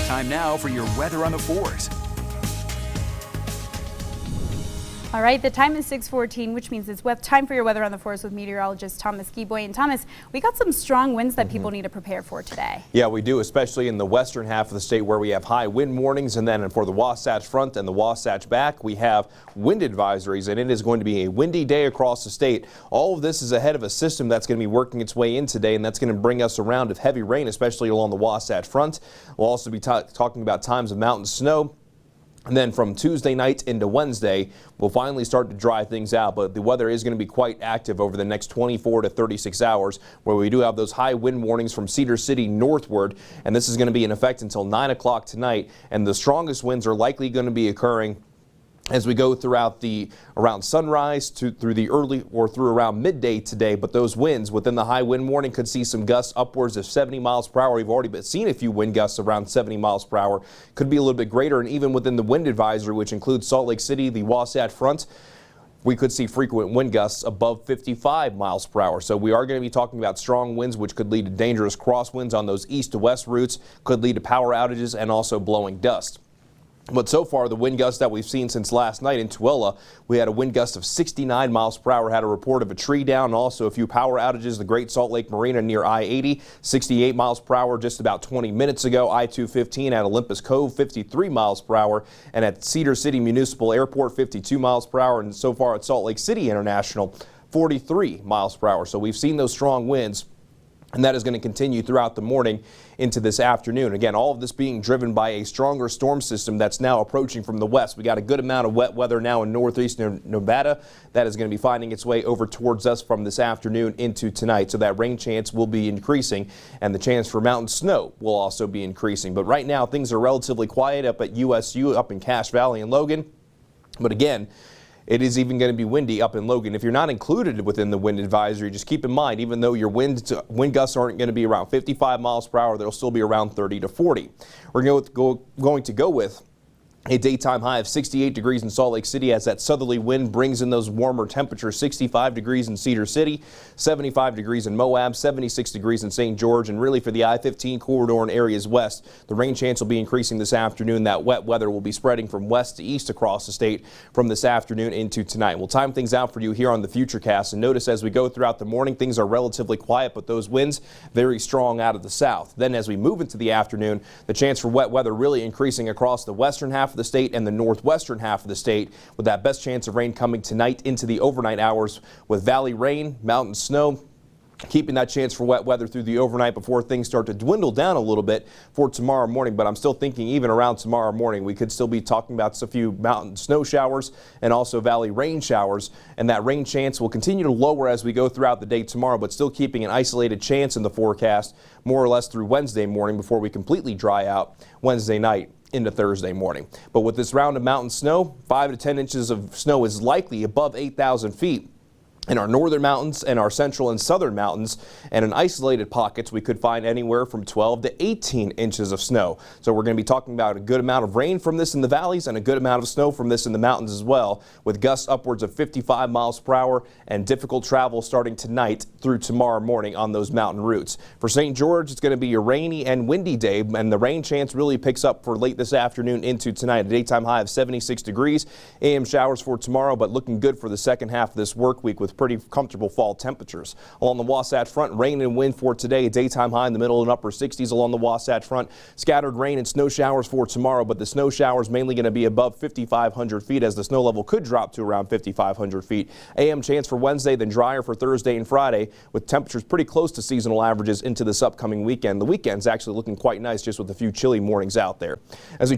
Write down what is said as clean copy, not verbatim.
Time now for your weather on the 4s. All right, the time is 6:14, which means it's time for your weather on the 4s with meteorologist Thomas Giboy. And Thomas, we got some strong winds that people need to prepare for today. Yeah, we do, especially in the western half of the state where we have high wind warnings. And then for the Wasatch Front and the Wasatch back, we have wind advisories, and it is going to be a windy day across the state. All of this is ahead of a system that's going to be working its way in today, and that's going to bring us a round of heavy rain, especially along the Wasatch Front. We'll also be talking about times of mountain snow. And then from Tuesday night into Wednesday, we'll finally start to dry things out. But the weather is going to be quite active over the next 24 to 36 hours, where we do have those high wind warnings from Cedar City northward. And this is going to be in effect until 9 o'clock tonight. And the strongest winds are likely going to be occurring as we go throughout around sunrise through the early or through around midday today. But those winds within the high wind warning could see some gusts upwards of 70 miles per hour. We've already seen a few wind gusts around 70 miles per hour. Could be a little bit greater, and even within the wind advisory, which includes Salt Lake City, the Wasatch Front, we could see frequent wind gusts above 55 miles per hour. So we are going to be talking about strong winds, which could lead to dangerous crosswinds on those east to west routes, could lead to power outages and also blowing dust. But so far, the wind gusts that we've seen since last night in Tooele, we had a wind gust of 69 miles per hour, had a report of a tree down, and also a few power outages. The Great Salt Lake Marina near I-80, 68 miles per hour just about 20 minutes ago. I-215 at Olympus Cove, 53 miles per hour. And at Cedar City Municipal Airport, 52 miles per hour. And so far at Salt Lake City International, 43 miles per hour. So we've seen those strong winds, and that is going to continue throughout the morning into this afternoon. Again, all of this being driven by a stronger storm system that's now approaching from the west. We got a good amount of wet weather now in northeastern Nevada that is going to be finding its way over towards us from this afternoon into tonight. So that rain chance will be increasing, and the chance for mountain snow will also be increasing. But right now, things are relatively quiet up at USU, up in Cache Valley and Logan. But again, it is even going to be windy up in Logan. If you're not included within the wind advisory, just keep in mind, even though your wind gusts aren't going to be around 55 miles per hour, they'll still be around 30 to 40. We're going to go with a daytime high of 68 degrees in Salt Lake City as that southerly wind brings in those warmer temperatures. 65 degrees in Cedar City, 75 degrees in Moab, 76 degrees in St. George. And really for the I-15 corridor and areas west, the rain chance will be increasing this afternoon. That wet weather will be spreading from west to east across the state from this afternoon into tonight. We'll time things out for you here on the Futurecast. And notice as we go throughout the morning, things are relatively quiet, but those winds very strong out of the south. Then as we move into the afternoon, the chance for wet weather really increasing across the western half of the state and the northwestern half of the state, with that best chance of rain coming tonight into the overnight hours, with valley rain, mountain snow, keeping that chance for wet weather through the overnight before things start to dwindle down a little bit for tomorrow morning. But I'm still thinking even around tomorrow morning, we could still be talking about a few mountain snow showers and also valley rain showers. And that rain chance will continue to lower as we go throughout the day tomorrow, but still keeping an isolated chance in the forecast more or less through Wednesday morning before we completely dry out Wednesday night into Thursday morning. But with this round of mountain snow, 5 to 10 inches of snow is likely above 8,000 feet. In our northern mountains and our central and southern mountains, and in isolated pockets, we could find anywhere from 12 to 18 inches of snow. So we're going to be talking about a good amount of rain from this in the valleys and a good amount of snow from this in the mountains as well, with gusts upwards of 55 miles per hour and difficult travel starting tonight through tomorrow morning on those mountain routes. For St. George, it's going to be a rainy and windy day, and the rain chance really picks up for late this afternoon into tonight. A daytime high of 76 degrees. AM showers for tomorrow, but looking good for the second half of this work week with pretty comfortable fall temperatures. Along the Wasatch Front, rain and wind for today, a daytime high in the middle and upper 60s along the Wasatch Front. Scattered rain and snow showers for tomorrow, but the snow showers mainly going to be above 5,500 feet as the snow level could drop to around 5,500 feet. AM chance for Wednesday, then drier for Thursday and Friday, with temperatures pretty close to seasonal averages into this upcoming weekend. The weekend's actually looking quite nice, just with a few chilly mornings out there. As we